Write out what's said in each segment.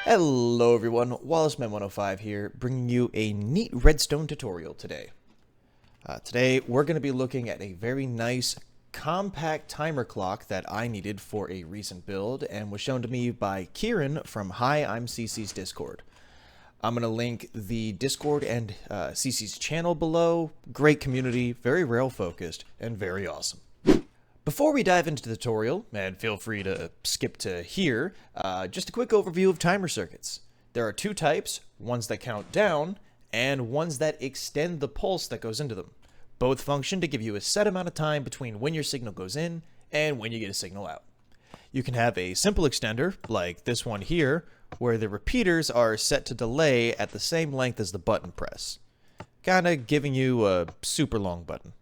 Hello everyone, WallaceMan105 here, bringing you a neat redstone tutorial today. Today we're going to be looking at a very nice compact timer clock that I needed for a recent build and was shown to me by Kieran from Hi, I'm CC's Discord. I'm going to link the Discord and CC's channel below. Great community, very rail focused, and very awesome. Before we dive into the tutorial, and feel free to skip to here, just a quick overview of timer circuits. There are two types, ones that count down, and ones that extend the pulse that goes into them. Both function to give you a set amount of time between when your signal goes in and when you get a signal out. You can have a simple extender, like this one here, where the repeaters are set to delay at the same length as the button press, kinda giving you a super long button.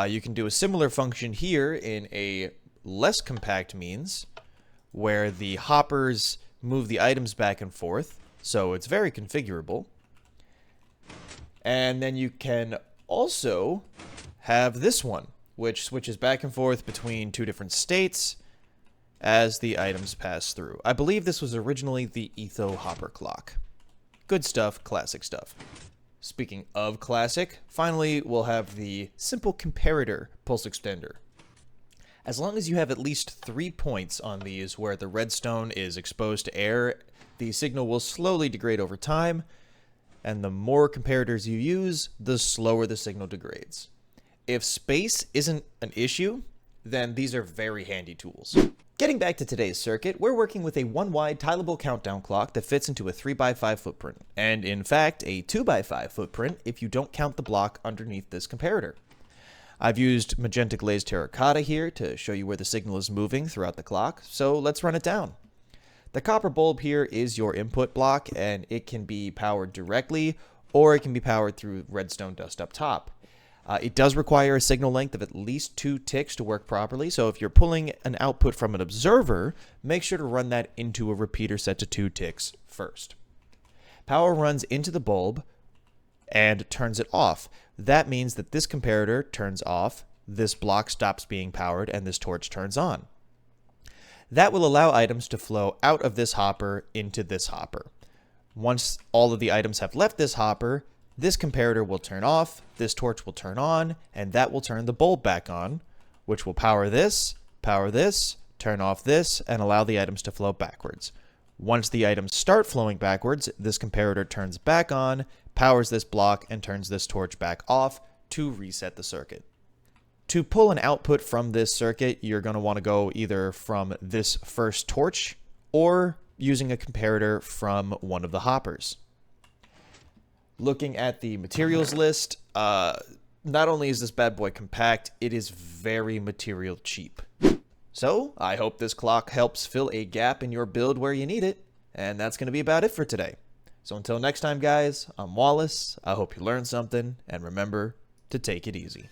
You can do a similar function here in a less compact means, where the hoppers move the items back and forth, so it's very configurable. And then you can also have this one, which switches back and forth between two different states as the items pass through. I believe this was originally the Etho hopper clock. Good stuff, classic stuff. Speaking of classic, finally we'll have the simple comparator pulse extender. As long as you have at least 3 points on these where the redstone is exposed to air, the signal will slowly degrade over time, and the more comparators you use, the slower the signal degrades. If space isn't an issue, then these are very handy tools. Getting back to today's circuit, we're working with a 1-wide tileable countdown clock that fits into a 3x5 footprint, and in fact a 2x5 footprint if you don't count the block underneath this comparator. I've used magenta glazed terracotta here to show you where the signal is moving throughout the clock, so let's run it down. The copper bulb here is your input block, and it can be powered directly, or it can be powered through redstone dust up top. It does require a signal length of at least 2 ticks to work properly, so if you're pulling an output from an observer, make sure to run that into a repeater set to 2 ticks first. Power runs into the bulb and turns it off. That means that this comparator turns off, this block stops being powered, and this torch turns on. That will allow items to flow out of this hopper into this hopper. Once all of the items have left this hopper, this comparator will turn off, this torch will turn on, and that will turn the bulb back on, which will power this, turn off this, and allow the items to flow backwards. Once the items start flowing backwards, this comparator turns back on, powers this block, and turns this torch back off to reset the circuit. To pull an output from this circuit, you're going to want to go either from this first torch or using a comparator from one of the hoppers. Looking at the materials list, not only is this bad boy compact, it is very material cheap. So, I hope this clock helps fill a gap in your build where you need it, and that's going to be about it for today. So until next time guys, I'm Wallace, I hope you learned something, and remember to take it easy.